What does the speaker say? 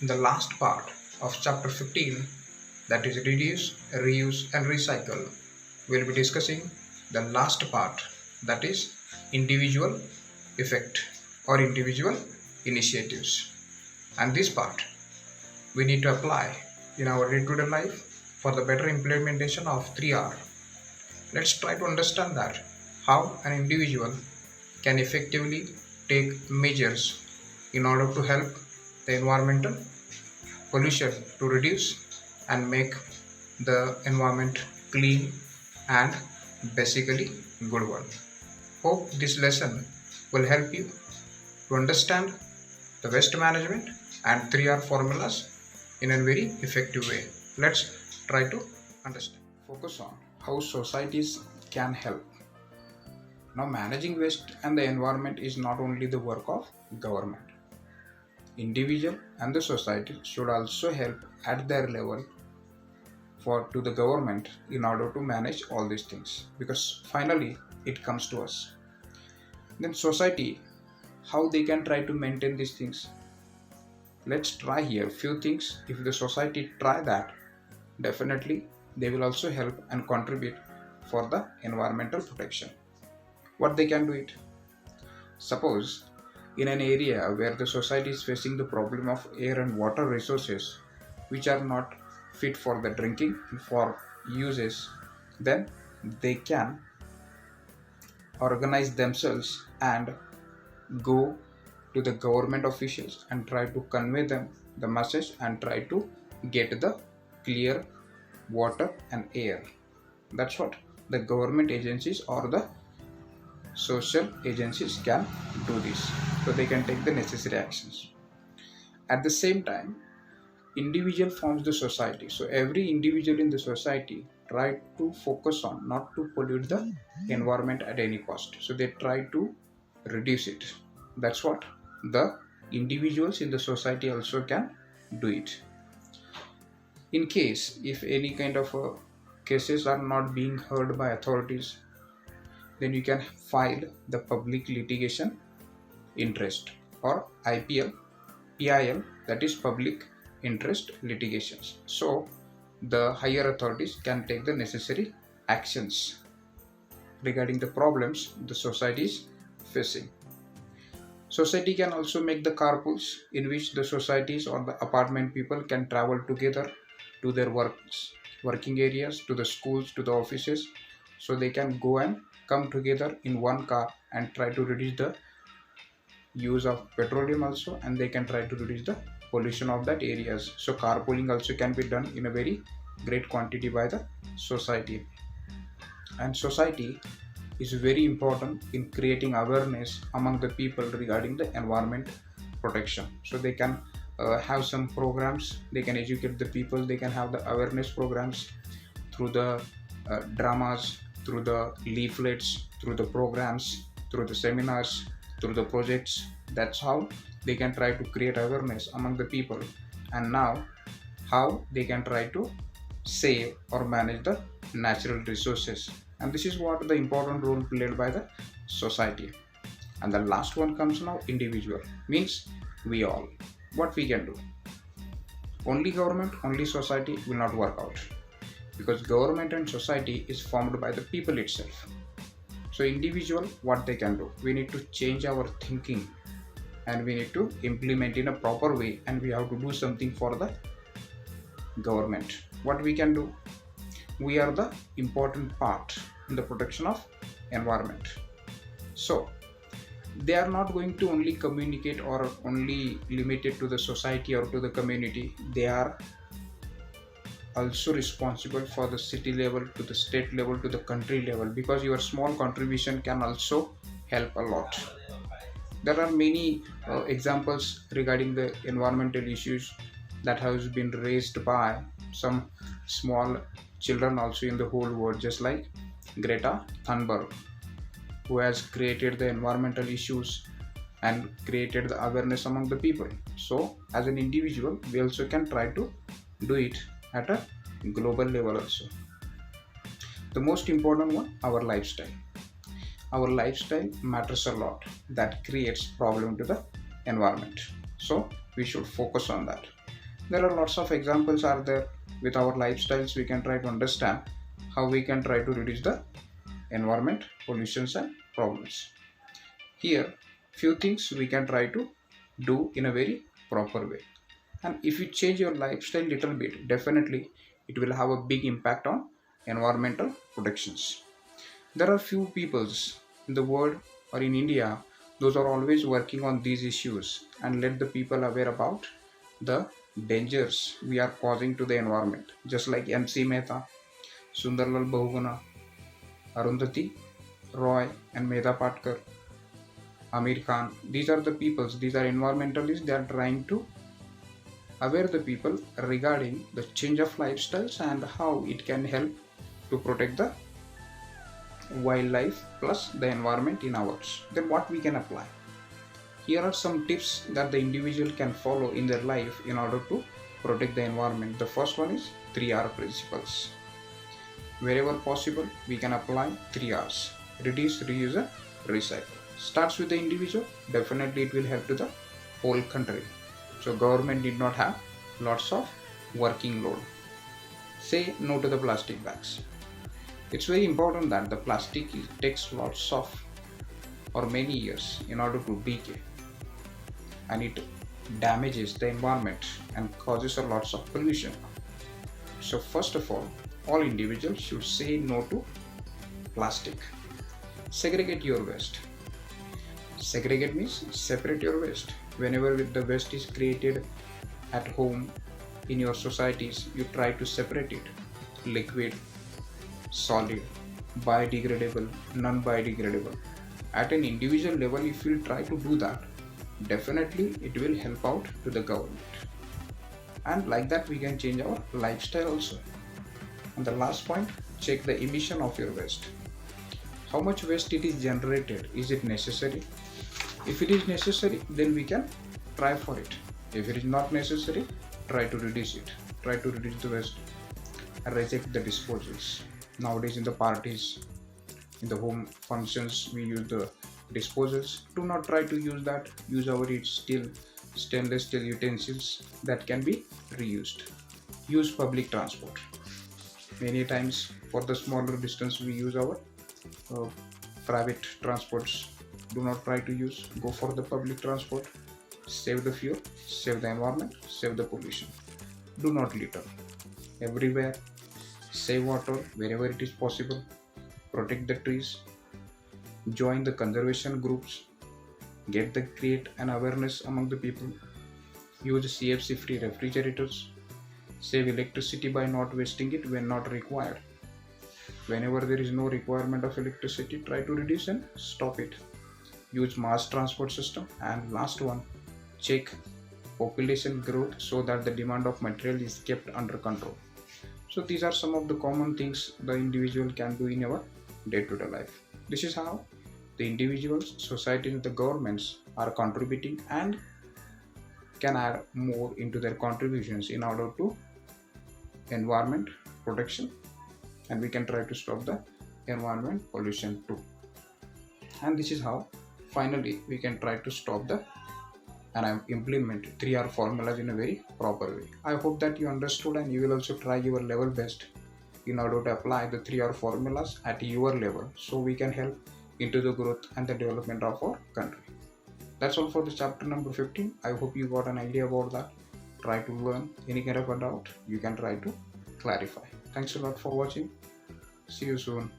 In the last part of chapter 15, that is reduce, reuse, and recycle, we'll be discussing the last part, that is individual effect or individual initiatives. And this part we need to apply in our day-to-day life for the better implementation of 3R. Let's try to understand that how an individual can effectively take measures in order to help the environmental pollution to reduce and make the environment clean and basically good one. Hope this lesson will help you to understand the waste management and 3R formulas in a very effective way. Let's try to understand. Focus on how societies can help. Now, managing waste and the environment is not only the work of government. Individual and the society should also help at their level to the government in order to manage all these things, because finally it comes to us. Then society, how they can try to maintain these things. Let's try here few things. If the society try that, definitely they will also help and contribute for the environmental protection. What they can do it? Suppose in an area where the society is facing the problem of air and water resources which are not fit for the drinking and for uses, then they can organize themselves and go to the government officials and try to convey them the message and try to get the clear water and air. That's what the government agencies or the social agencies can do this, so they can take the necessary actions. At the same time, individual forms the society, so every individual in the society try to focus on not to pollute the environment at any cost, so they try to reduce it. That's what the individuals in the society also can do it. In case if any kind of cases are not being heard by authorities, then you can file the public litigation interest or PIL, that is public interest litigations. So the higher authorities can take the necessary actions regarding the problems the society is facing. Society can also make the carpools in which the societies or the apartment people can travel together to their working areas, to the schools, to the offices, so they can go and come together in one car and try to reduce the use of petroleum also, and they can try to reduce the pollution of that areas. So carpooling also can be done in a very great quantity by the society. And society is very important in creating awareness among the people regarding the environment protection. So they can have some programs, they can educate the people, they can have the awareness programs through the dramas, through the leaflets, through the programs, through the seminars, through the projects. That's how they can try to create awareness among the people, and now how they can try to save or manage the natural resources. And this is what the important role played by the society. And the last one comes now, individual, means we all. What we can do? Only government, only society will not work out, because government and society is formed by the people itself. So individual, what they can do? We need to change our thinking and we need to implement in a proper way, and we have to do something for the government. What we can do? We are the important part in the protection of environment. So they are not going to only communicate or only limited to the society or to the community. They are also responsible for the city level, to the state level, to the country level, because your small contribution can also help a lot. There are many examples regarding the environmental issues that has been raised by some small children also in the whole world, just like Greta Thunberg, who has created the environmental issues and created the awareness among the people. So as an individual, we also can try to do it at a global level also. The most important one, our lifestyle. Our lifestyle matters a lot. That creates problem to the environment. So we should focus on that. There are lots of examples are there. With our lifestyles we can try to understand how we can try to reduce the environment pollutions and problems. Here few things we can try to do in a very proper way, and if you change your lifestyle little bit, definitely it will have a big impact on environmental protections. There are few peoples in the world or in India, those are always working on these issues and let the people aware about the dangers we are causing to the environment. Just like MC Mehta, Sundarlal Bahuguna, Arundhati Roy, and Medha Patkar, Amir Khan. These are the peoples. These are environmentalists. They are trying to aware the people regarding the change of lifestyles and how it can help to protect the wildlife plus the environment in ours. Then what we can apply? Here are some tips that the individual can follow in their life in order to protect the environment. The first one is 3R principles. Wherever possible, we can apply 3Rs. Reduce, reuse, and recycle. Starts with the individual, definitely it will help to the whole country. So government did not have lots of working load. Say no to the plastic bags. It's very important that the plastic takes lots of or many years in order to decay, and it damages the environment and causes a lots of pollution. So first of all individuals should say no to plastic. Segregate your waste. Segregate means separate your waste. Whenever the waste is created at home, in your societies, you try to separate it. Liquid, solid, biodegradable, non-biodegradable. At an individual level, if you try to do that, definitely it will help out to the government. And like that we can change our lifestyle also. And the last point, check the emission of your waste. How much waste it is generated? Is it necessary? If it is necessary, then we can try for it. If it is not necessary, try to reduce it. Try to reduce the waste and reject the disposals. Nowadays in the parties, in the home functions, we use the disposals. Do not try to use that. Use our stainless steel utensils that can be reused. Use public transport. Many times for the smaller distance we use our uh, private transports. Do not try to go for the public transport. Save the fuel, save the environment, save the pollution. Do not litter everywhere. Save water wherever it is possible. Protect the trees. Join the conservation groups. Create an awareness among the people. Use CFC free refrigerators. Save electricity by not wasting it when not required. Whenever there is no requirement of electricity, try to reduce and stop it. Use mass transport system. And last one, check population growth so that the demand of material is kept under control. So these are some of the common things the individual can do in our day-to-day life. This is how the individuals, society, and the governments are contributing and can add more into their contributions in order to environment protection, and we can try to stop the environment pollution too. And this is how finally we can try to stop the and implement 3R formulas in a very proper way. I hope that you understood and you will also try your level best in order to apply the 3R formulas at your level so we can help into the growth and the development of our country. That's all for the chapter number 15. I hope you got an idea about that. Try to learn any kind of a doubt. You can try to clarify. Thanks a lot for watching. See you soon.